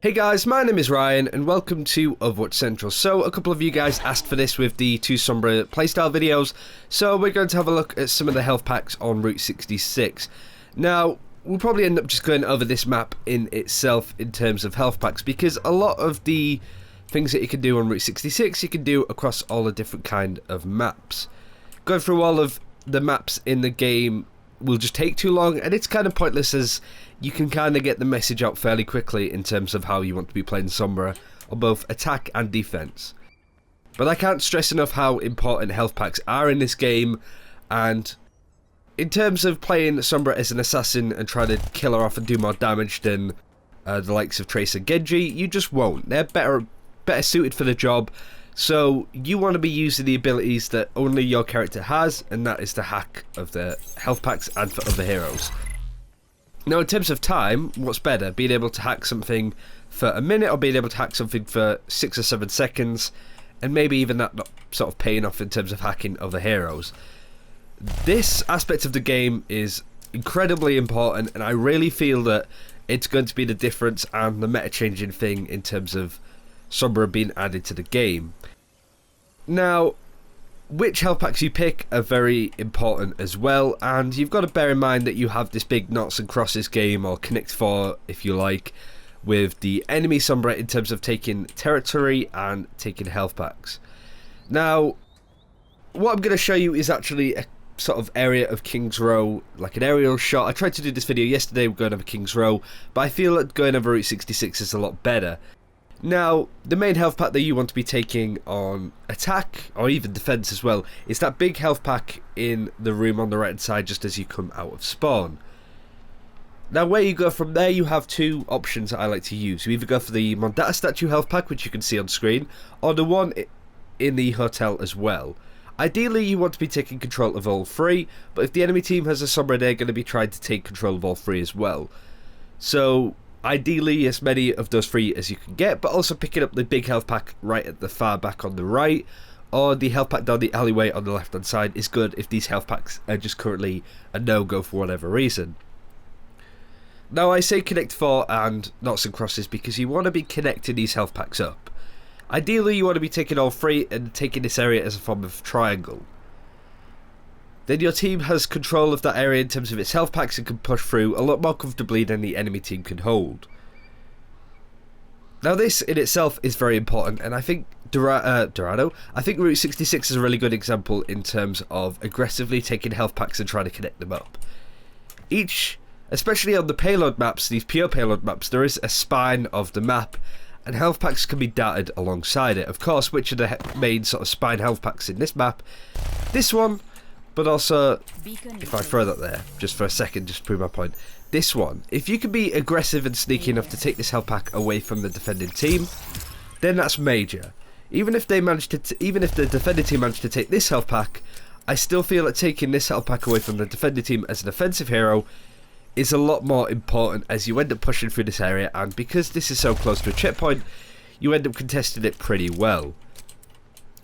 Hey guys, my name is Ryan and welcome to Overwatch Central. So a couple of you guys asked for this with the two Sombra playstyle videos, so we're going to have a look at some of the health packs on Route 66. Now, we'll probably end up just going over this map in itself in terms of health packs, because a lot of the things that you can do on Route 66 you can do across all the different kind of maps. Going through all of the maps in the game will just take too long, and it's kind of pointless as you can kind of get the message out fairly quickly in terms of how you want to be playing Sombra on both attack and defense. But I can't stress enough how important health packs are in this game, and in terms of playing Sombra as an assassin and trying to kill her off and do more damage than the likes of Tracer and Genji, you just won't. They're better suited for the job. So you want to be using the abilities that only your character has, and that is the hack of the health packs and for other heroes. Now in terms of time, what's better? Being able to hack something for a minute or being able to hack something for 6 or 7 seconds, and maybe even that not sort of paying off in terms of hacking other heroes. This aspect of the game is incredibly important, and I really feel that it's going to be the difference and the meta changing thing in terms of Sombra being added to the game. Now, which health packs you pick are very important as well, and you've got to bear in mind that you have this big knots and crosses game, or Connect 4 if you like, with the enemy Sombra in terms of taking territory and taking health packs. Now, what I'm going to show you is actually a sort of area of King's Row, like an aerial shot. I tried to do this video yesterday going over King's Row, but I feel that going over Route 66 is a lot better. Now, the main health pack that you want to be taking on attack, or even defense as well, is that big health pack in the room on the right hand side just as you come out of spawn. Now, where you go from there, you have two options that I like to use. You either go for the Mondata statue health pack, which you can see on screen, or the one in the hotel as well. Ideally, you want to be taking control of all three, but if the enemy team has a Sombra, they're going to be trying to take control of all three as well. So ideally as many of those three as you can get, but also picking up the big health pack right at the far back on the right, or the health pack down the alleyway on the left hand side is good if these health packs are just currently a no-go for whatever reason. Now I say Connect 4 and Knots and Crosses because you want to be connecting these health packs up. Ideally you want to be taking all three and taking this area as a form of triangle. Then your team has control of that area in terms of its health packs and can push through a lot more comfortably than the enemy team can hold. Now this in itself is very important, and I think I think Route 66 is a really good example in terms of aggressively taking health packs and trying to connect them up. Especially on the payload maps, these pure payload maps, there is a spine of the map, and health packs can be darted alongside it. Of course, which are the main sort of spine health packs in this map? This one, but also, if I throw that there, just for a second, just to prove my point, this one, if you can be aggressive and sneaky enough to take this health pack away from the defending team, then that's major. Even if the defending team managed to take this health pack, I still feel that taking this health pack away from the defending team as an offensive hero is a lot more important, as you end up pushing through this area, and because this is so close to a checkpoint, you end up contesting it pretty well.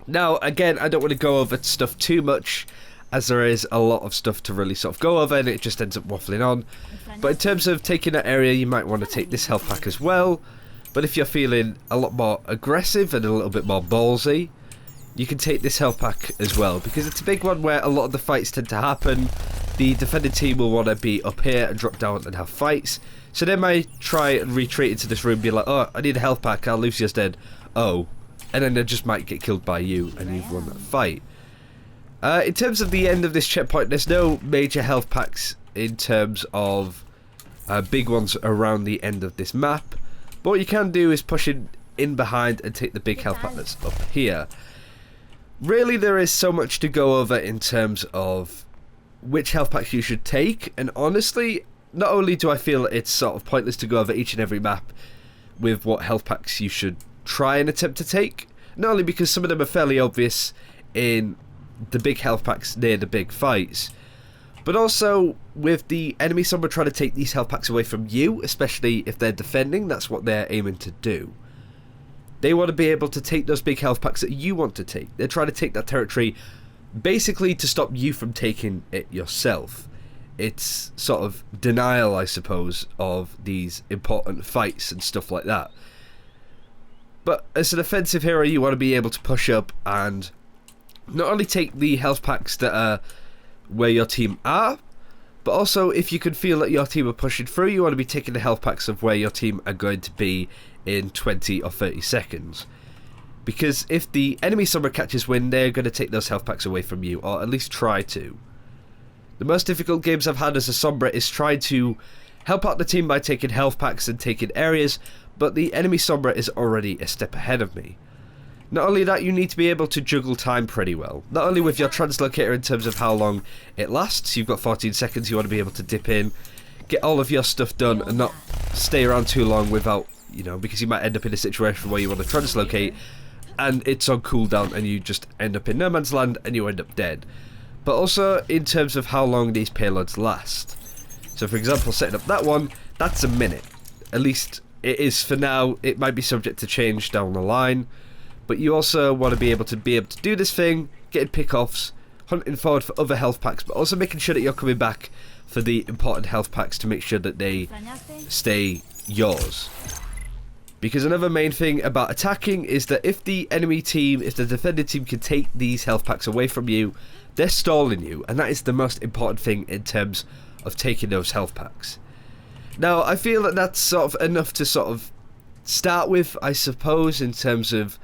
Now, again, I don't want to go over stuff too much, as there is a lot of stuff to really sort of go over and it just ends up waffling on. But in terms of taking that area, you might want to take this health pack as well. But if you're feeling a lot more aggressive and a little bit more ballsy, you can take this health pack as well, because it's a big one where a lot of the fights tend to happen. The defending team will want to be up here and drop down and have fights, so they might try and retreat into this room and be like, oh, I need a health pack, Lucia's dead, oh, and then they just might get killed by you and you've won that fight. In terms of the end of this checkpoint, there's no major health packs in terms of big ones around the end of this map, but what you can do is push in behind and take the big health pack that's up here. Really, there is so much to go over in terms of which health packs you should take, and honestly, not only do I feel it's sort of pointless to go over each and every map with what health packs you should try and attempt to take, not only because some of them are fairly obvious in the big health packs near the big fights, but also with the enemy Sombra trying to take these health packs away from you, especially if they're defending. That's what they're aiming to do. They want to be able to take those big health packs that you want to take. They're trying to take that territory basically to stop you from taking it yourself. its sort of denial, I suppose, of these important fights and stuff like that. But as an offensive hero, you want to be able to push up and not only take the health packs that are where your team are, but also if you can feel that your team are pushing through, you want to be taking the health packs of where your team are going to be in 20 or 30 seconds. Because if the enemy Sombra catches wind, they're going to take those health packs away from you, or at least try to. The most difficult games I've had as a Sombra is trying to help out the team by taking health packs and taking areas, but the enemy Sombra is already a step ahead of me. Not only that, you need to be able to juggle time pretty well. Not only with your translocator in terms of how long it lasts, you've got 14 seconds, you want to be able to dip in, get all of your stuff done and not stay around too long without, you know, because you might end up in a situation where you want to translocate and it's on cooldown and you just end up in no man's land and you end up dead. But also in terms of how long these payloads last. So for example, setting up that one, that's a minute. At least it is for now. It might be subject to change down the line. But you also want to be able to do this thing, getting pickoffs, hunting forward for other health packs, but also making sure that you're coming back for the important health packs to make sure that they stay yours. Because another main thing about attacking is that if the enemy team, if the defending team can take these health packs away from you, they're stalling you, and that is the most important thing in terms of taking those health packs. Now, I feel that that's sort of enough to sort of start with, I suppose, in terms of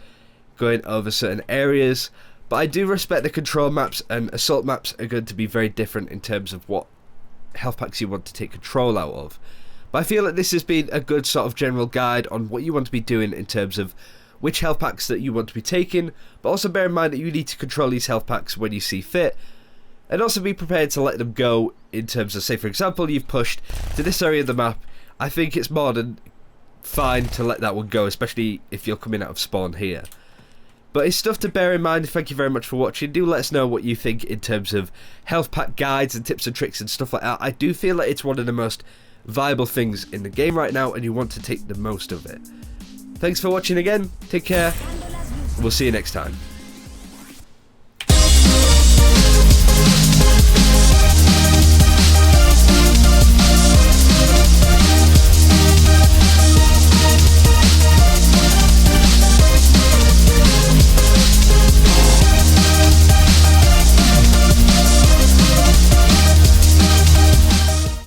going over certain areas, but I do respect the control maps, and assault maps are going to be very different in terms of what health packs you want to take control out of. But I feel that this has been a good sort of general guide on what you want to be doing in terms of which health packs that you want to be taking, but also bear in mind that you need to control these health packs when you see fit, and also be prepared to let them go in terms of, say for example, you've pushed to this area of the map. I think it's more than fine to let that one go, especially if you're coming out of spawn here. But it's stuff to bear in mind. Thank you very much for watching. Do let us know what you think in terms of health pack guides and tips and tricks and stuff like that. I do feel that it's one of the most viable things in the game right now, and you want to take the most of it. Thanks for watching again. Take care. We'll see you next time.